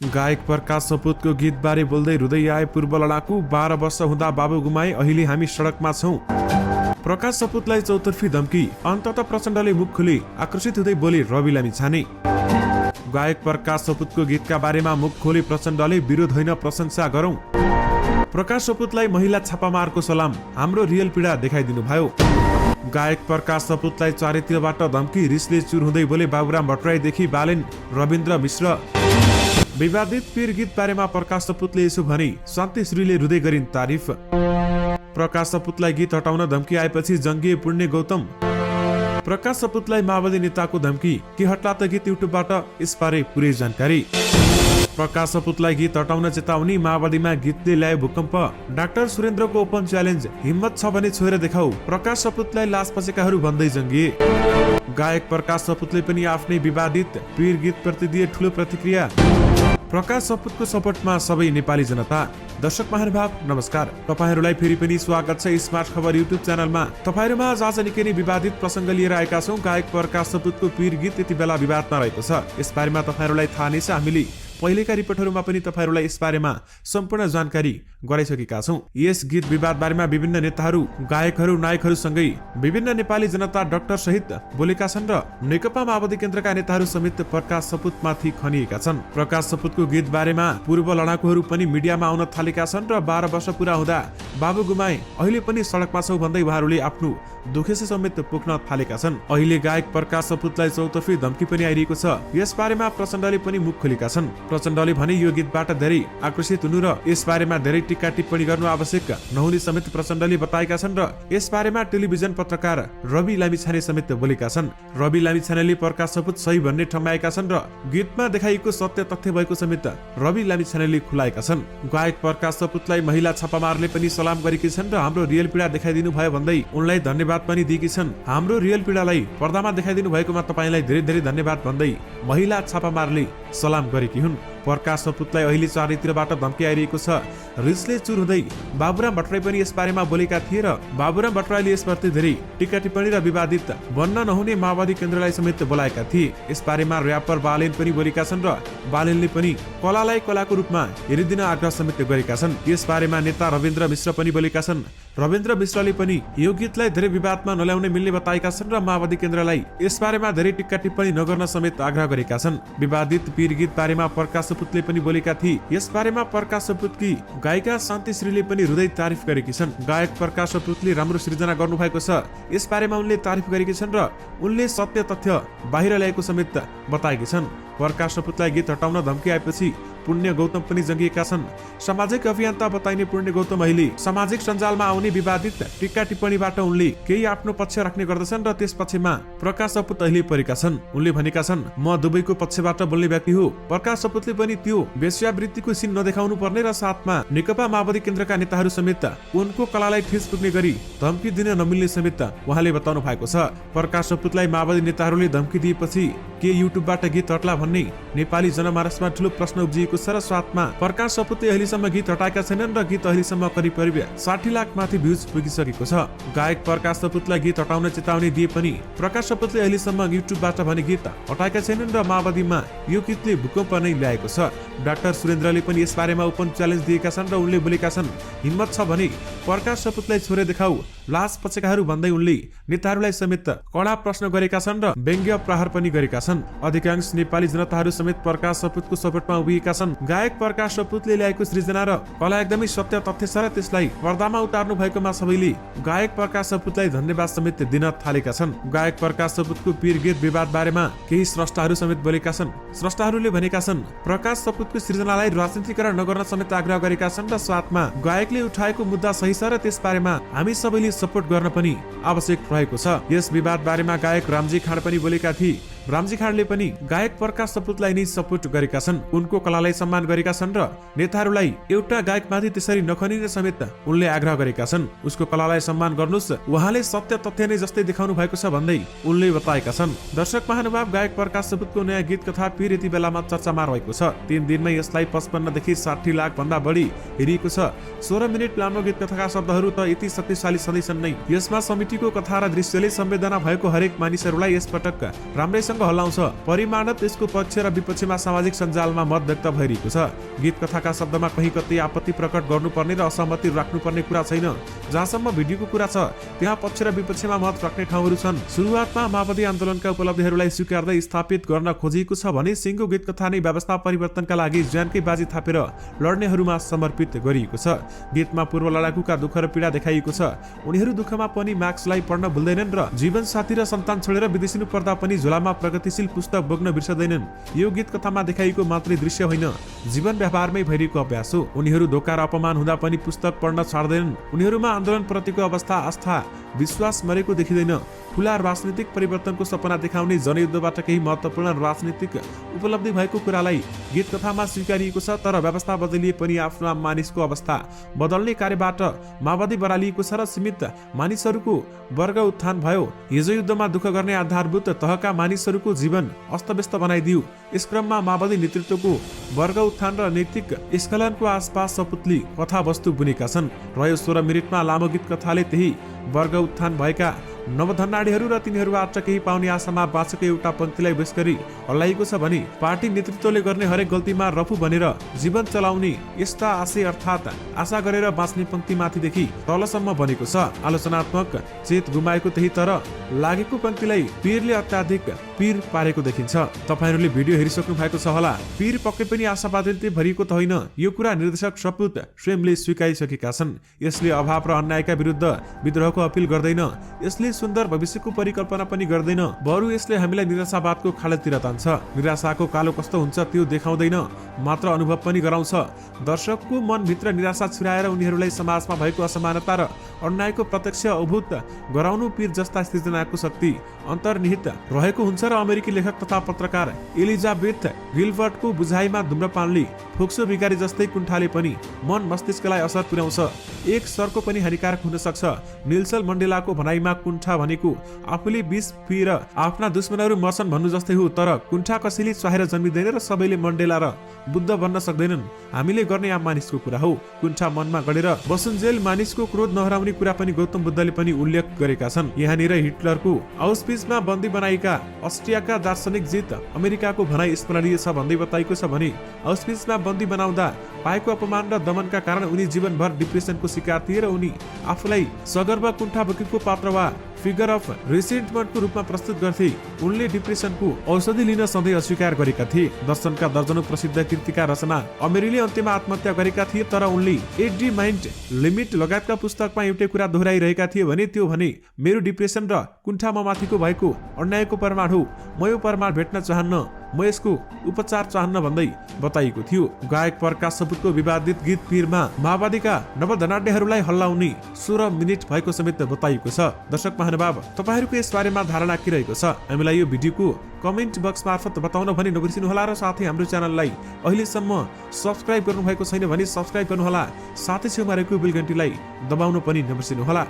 गायक प्रकाश सपुतको गीत बारे बोल्दै रुँदै आए पूर्व लडाकु। 12 वर्ष हुँदा बाबु गुमाए, अहिले हामी सडकमा छौं। प्रकाश सपुतलाई चौतर्फी धम्की, अन्ततः प्रचण्डले मुख खोली आकर्षित हुँदै बोले रवि लामिछाने। गायक प्रकाश सपुतको गीतका बारेमा मुख खोली प्रचण्डले, विरोध होइन प्रशंसा गरौं। प्रकाश सपुतलाई महिला छापामारको सलाम, हाम्रो रियल पीडा देखाइदिनु भयो। गायक प्रकाश सपुतलाई चारैतिरबाट धम्की, रिसले चुर हुँदै बोले बाबुराम भट्टराईदेखि बालेन रविन्द्र मिश्र। विवादित पीर गीत बारेमा प्रकाश सपुतले यसो भने, शान्ति श्रीले रुँदै गरिन् तारिफ। प्रकाश सपुतलाई गीत हटाउन धम्की आएपछि जङ्गिए पुण्य गौतम। प्रकाश सपुतलाई माओवादी नेताको धम्की, के हट्ला त गीत युट्युबबाट, यसबारे पुरै जानकारी। प्रकाश सपुतलाई गीत हटाउन चेतावनी, माओवादीमा गीतले ल्यायो भूकम्प। डाक्टर सुरेन्द्रको ओपन च्यालेन्ज, हिम्मत छ भने छोएर देखाऊ, प्रकाश सपुतलाई लास पसेकाहरू भन्दै जङ्गिए। गायक प्रकाश सपुतले पनि आफ्नै विवादित पीर गीत प्रति दिए ठूलो प्रतिक्रिया। प्रकाश सपुतको सपोर्टमा सबै नेपाली जनता। दर्शक महानुभाव नमस्कार, तपाईहरूलाई फेरि पनि स्वागत छ स्मार्ट खबर युट्युब च्यानलमा। तपाईहरूमा आज निकै नै विवादित प्रसङ्ग लिएर आएका छौं। गायक प्रकाश सपुतको पीर गीत यति बेला विवादमा रहेको छ। यसबारेमा तपाईहरूलाई थाहा नै छ, हामीले पहिलेका रिपोर्टहरूमा पनि तपाईहरूलाई यसबारेमा सम्पूर्ण जानकारी गराइसकेका छौं। यस गीत विवाद बारेमा विभिन्न नेताहरू, गायकहरू, नायकहरूसँगै विभिन्न नेपाली जनता, डाक्टर सहित बोलेका छन् र नेकपा माओवादी केन्द्रका नेताहरू समेत प्रकाश सपुतमाथि खनिएका छन्। प्रकाश सपुतको गीत बारेमा पूर्व लडाकुहरू पनि मिडियामा आउन थालेका छन् र 12 वर्ष पुरा हुँदा बाबु गुमाए, अहिले पनि सडकमा छौ भन्दै उहाँहरूले आफ्नो दुखेसे समेत पुग्न थालेका छन्। अहिले गायक प्रकाश सपुतलाई चौतर्फी धम्की पनि आइरहेको छ। यस बारेमा प्रचण्डले पनि मुख खोलेका छन्। प्रचण्डले भने यो गीतबाट धेरै आकर्षित हुनु र यसबारेमा धेरै टिक्का टिप्पणी गर्नु आवश्यक नहुने समेत प्रचण्डले बताएका छन् र यसबारेमा टेलिभिजन पत्रकार रवि लामिछाने समेत बोलेका छन्। रवि लामिछानेले प्रकाश सपुत सही भन्ने ठम्याएका छन् र गीतमा देखाइएको सत्य तथ्य भएको समेत रवि लामिछानेले खुलाएका छन्। गायक प्रकाश सपुतलाई महिला छापामारले पनि सलाम गरेकी छन् र हाम्रो रियल पीडा देखाइदिनु भयो भन्दै उनलाई धन्यवाद पनि दिएकी छन्। हाम्रो रियल पीडालाई पर्दामा देखाइदिनु भएकोमा तपाईलाई धेरै धेरै धन्यवाद भन्दै महिला छापामारले सलाम गरेकी हुन्। प्रकाश सपुतलाई अहिले चारैतिरबाट धम्की आइरहेको छ। रिसले चुर हुँदै बाबुराम भट्टराई पनि यसबारेमा बोलेका थिए र बाबुराम भट्टराईले यसप्रति धेरै टिक्का टिप्पणी र विवादित बन्न नहुने माओवादी केन्द्रलाई समेत बोलाएका थिए। यसबारेमा र्यापर बालेन पनि बोलेका छन् र बालेनले पनि कलालाई कलाको रूपमा हेरिदिन आग्रह समेत गरेका छन्। यसबारेमा नेता रविन्द्र मिश्र पनि बोलेका छन्। रविन्द्र मिश्रले पनि यो गीतलाई धेरै विवादमा नल्याउन मिल्ने बताएका छन् र माओवादी केन्द्रलाई यसबारेमा धेरै टिक्का टिप्पणी नगर्न समेत आग्रह गरेका छन्। विवादित पीर गीत बारेमा प्रकाश सपुतले पनि बोलेका थिए। यसबारेमा प्रकाश सपुतकी गायिका शान्ति श्रीले पनि हृदय तारिफ गरेकी छन्। गायक प्रकाश सपुतले राम्रो सृजना गर्नु भएको छ, यसबारेमा उनले तारिफ गरेकी छन् र उनले सत्य तथ्य बाहिर ल्याएको समेत बताएकी छन्। प्रकाश सपुतलाई गीत हटाउन धम्की आएपछि पुण्य गौतम पनि जङ्गिएका छन्। सामाजिक अभियन्ता बताइने पुण्य गौतम अहिले सामाजिक सञ्जालमा आउने विवादित टिक्का टिप्पणीबाट उनले केही आफ्नो पक्ष राख्ने गर्दछन् र त्यस पक्षमा प्रकाश सपुत अहिले परेका छन्। उनले भनेका छन्, म दुवैको पक्षबाट बोल्ने व्यक्ति हो। प्रकाश सपुतले पनि त्यो वेश्यावृत्तिको सिन नदेखाउनु पर्ने र साथमा नेकपा माओवादी केन्द्रका नेताहरू समेत उनको कलालाई ठेस पुग्ने गरी धम्की दिन नमिल्ने समेत उहाँले बताउनु भएको छ। प्रकाश सपुतलाई माओवादी नेताहरूले धम्की दिएपछि के युट्युबबाट गीत हट्ला भन्ने नेपाली जनमानसमा ठूलो प्रश्न उब्जिएको छ र साथमा प्रकाश सपुतले अहिलेसम्म गीत हटाएका छैनन् र गीत अहिलेसम्म करिब 60 लाख माथि भ्युज पुगिसकेको छ। गायक प्रकाश सपुतलाई गीत हटाउन चेतावनी दिए पनि प्रकाश सपुतले अहिलेसम्म युट्युबबाट भने गीत हटाएका छैनन् र माओवादीमा यो गीतले भूकम्प नै ल्याएको छ। डाक्टर सुरेन्द्रले पनि यसबारेमा ओपन च्यालेन्ज दिएका छन् र उनले बोलेका छन्, हिम्मत छ भने प्रकाश सपुतलाई छोरे देखाऊ, लास पसेकाहरू भन्दै उनले नेताहरूलाई समेत कडा प्रश्न गरेका छन् र व्यङ्ग्य प्रहार पनि गरेका छन्। अधिकांश नेपाली जनताहरू समेत प्रकाश सपुतको सपोर्टमा उभिएका छन्। गायक प्रकाश सपुतले ल्याएको सृजना र कला एकदमै सत्य तथ्य छ र त्यसलाई पर्दामा उतार्नु भएकोमा सबैले गायक प्रकाश सपुतलाई धन्यवाद समेत दिन थालेका छन्। गायक प्रकाश सपुतको पीर गीत विवाद बारेमा केही स्रष्टाहरू समेत बोलेका छन्। स्रष्टाहरूले भनेका छन्, प्रकाश सपुतको सृजनालाई राजनीतिकरण नगर्न समेत आग्रह गरेका छन् र साथमा गायकले उठाएको मुद्दा सही छ र त्यसबारेमा हामी सबैले सपोर्ट गर्न पनि आवश्यक रहेको छ। यस विवाद बारेमा गायक रामजी खाँड पनि बोलेका थिए। रामजी खाँडले पनि गायक प्रकाश सपुतलाई नै सपोर्ट गरेका छन्, उनको कलालाई सम्मान गरेका छन् र नेताहरूलाई एउटा गायकमाथि त्यसरी नखनिने समेत उनले आग्रह गरेका छन्। उसको कलालाई सम्मान गर्नुस्, उहाँले सत्य तथ्य नै जस्तै देखाउनु भएको छ भन्दै उनले बताएका छन्। दर्शक महानुभाव, गायक प्रकाश सपुतको नयाँ गीत कथा फेरि यति बेलामा चर्चामा रहेको छ। 3 दिनमै यसलाई 55 देखि 60 लाख भन्दा बढी हेरिएको छ। 16 मिनेट लामो गीत कथाका शब्दहरू त यति शक्तिशाली छँदैछन् नै। यसमा समितिको कथा र दृश्यले संवेदना भएको हरेक मानिसहरूलाई यसपटक राम्रैसँग जोडसँग हल्लाउँछ। परिमाणत यसको पक्ष र विपक्षमा सामाजिक सञ्जालमा मत व्यक्त भइरहेको छ। गीत कथाका शब्दमा कहीँ कतै आपत्ति प्रकट गर्नुपर्ने र असहमति राख्नुपर्ने कुरा छैन। जहाँसम्म भिडियोको कुरा छ त्यहाँ पक्ष र विपक्षमा मत राख्ने ठाउँहरू छन्। सुरुवातमा माओवादी आन्दोलनका उपलब्धिहरूलाई स्वीकार्दै स्थापित गर्न खोजिएको छ भने सिङ्गो गीत कथा नै व्यवस्था परिवर्तनका लागि ज्यानकै बाजी थापेर लड्नेहरूमा समर्पित गरिएको छ। गीतमा पूर्व लडाकुका दुःख र पीडा देखाइएको छ। उनीहरू दुःखमा पनि मार्क्सलाई पढ्न भुल्दैनन् र जीवन साथी र सन्तान छोडेर विदेशिनु पर्दा पनि झोलामा प्रगतिशील पुस्तक बोक्न बिर्सदैनन्। यो गीत कथामा देखाइएको मात्रै दृश्य होइन, जीवन व्यवहारमै भइरहेको अभ्यास हो। उनीहरू धोका र अपमान हुँदा पनि पुस्तक पढ्न छाड्दैनन्। उनीहरूमा आन्दोलन प्रतिको अवस्था, आस्था, विश्वास मरेको देखिँदैन। ठुला राजनीतिक परिवर्तनको सपना देखाउने जनयुद्धबाट केही महत्त्वपूर्ण राजनीतिक उपलब्धि भएको कुरालाई गीत कथामा स्वीकारिएको छ। तर व्यवस्था बदलिए पनि आफ्नो मानिसको अवस्था बदल्ने कार्यबाट माओवादी बरालिएको छ र सीमित मानिसहरूको वर्ग उत्थान भयो। हिजो युद्धमा दुःख गर्ने आधारभूत तहका मानिसहरूको जीवन अस्तव्यस्त बनाइदियो। यस क्रममा माओवादी नेतृत्वको वर्ग उत्थान र नैतिक स्खलनको आसपास सपुतली कथावस्तु बुनेका छन्। रह्यो 16 मिनेटमा लामो गीत कथाले त्यही वर्ग उत्थान भएका नवधन्नाडीहरू र तिनीहरूबाट केही पाउने आशामा बाँचेको एउटा पङ्क्तिलाई बेस गरी हल्लाइएको छ भने पार्टी नेतृत्वले गर्ने हरेक गल्तीमा रफू बनेर जीवन चलाउने यस्ता आशय अर्थात् आशा गरेर बाँच्ने पङ्क्तिमाथिदेखि तलसम्म बनेको छ। आलोचनात्मक चेत गुमाएको त्यही तर लागेको पङ्क्तिलाई पीरले अत्याधिक पीर पारेको देखिन्छ। तपाईहरूले भिडियो हेरिसक्नु भएको छ होला। पीर पक्कै पनि आशावादीले भरिएको त होइन, यो कुरा निर्देशक सपुत स्वयंले स्वीकारिसकेका छन्। यसले अभाव र अन्यायका विरुद्ध विद्रोहको अपिल गर्दैन। यसले सुन्दर भविष्यको परिकल्पना पनि गर्दैन, बरु यसले हामीलाई निराशावादको खाडलतिर तान्छ। निराशाको कालो कस्तो हुन्छ त्यो देखाउँदैन, मात्र अनुभव पनि गराउँछ। दर्शकको मनभित्र निराशा छुराएर उनीहरूलाई समाजमा भएको असमानता र अन्यायको प्रत्यक्ष अनुभूत गराउनु पीर जस्ता सृजनाको शक्ति अन्तर्निहित रहेको हुन्छ। र अमेरिकी लेखक तथा पत्रकार एलिजाबेथ गिलबर्टको बुझाइमा धुम्रपानले फोक्सो बिगारी जस्तै कुण्ठाले पनि मन मस्तिष्कलाई असर पुर्याउँछ। एक सरको पनि हानिकारक हुन सक्छ। नेल्सन मण्डेलाको भनाइमा कुण्ठा भनेको आफूले विष पिएर आफ्ना दुश्मनहरू मर्छन् भन्नु जस्तै हो। तर कुण्ठा कसैले चाहेर जन्मिँदैन र सबैले मण्डेला र बुद्ध बन्न सक्दैनन्। हामीले गर्ने आम मानिसको कुरा हो। कुण्ठा मनमा गढेर बसुन्जेल मानिसको क्रोध नहराउने कुरा पनि गौतम बुद्धले पनि उल्लेख गरेका छन्। यहाँनिर हिटलरको आउस्पिसमा बन्दी बनाएका अस्ट्रियाका दार्शनिक जित अमेरिकाको भनाइ स्मरणीय छ भन्दै बताइएको छ भने आउस्पिसमा बन्दी बनाउँदा पाएको अपमान र दमनका कारण उनी जीवनभर डिप्रेसनको शिकार थिए र उनी आफूलाई सगर्व कुण्ठा बोकेको पात्र वा फिगर अफ रिसेन्टमेन्टको रूपमा प्रस्तुत गर्थे। उनले डिप्रेसनको औषधि लिन सधैँ अस्वीकार गरेका थिए। दर्शनका दर्जनौं प्रसिद्ध कृतिका रचना अमेरीले अन्त्यमा आत्महत्या गरेका थिए, तर उनले एडी माइन्ड लिमिट लगायतका पुस्तकमा एउटै कुरा दोहोऱ्याइरहेका थिए भने त्यो भने मेरो डिप्रेसन र कुण्ठा ममाथिको भएको अन्यायको प्रमाण हो। म यो प्रमाण भेट्न चाहन्न, म यसको उपचार चाहन्न भन्दै बताइएको थियो। गायक प्रकाश सपुतको विवादित गीत पीरमा माओवादीका नवधनाढ्यहरूलाई हल्लाउने 16 मिनेट भएको समेत बताइएको छ। दर्शक महानुभाव, तपाईहरूको यस बारेमा धारणा के रहेको छ? हामीलाई यो भिडियोको कमेन्ट बक्स मार्फत बताउन भने नबिर्सिनुहोला र साथै हाम्रो च्यानललाई अहिलेसम्म सब्स्क्राइब गर्नुभएको छैन भने सब्स्क्राइब गर्नुहोला। साथै छेउमा रहेको बेल घण्टीलाई दबाउन पनि नबिर्सिनुहोला।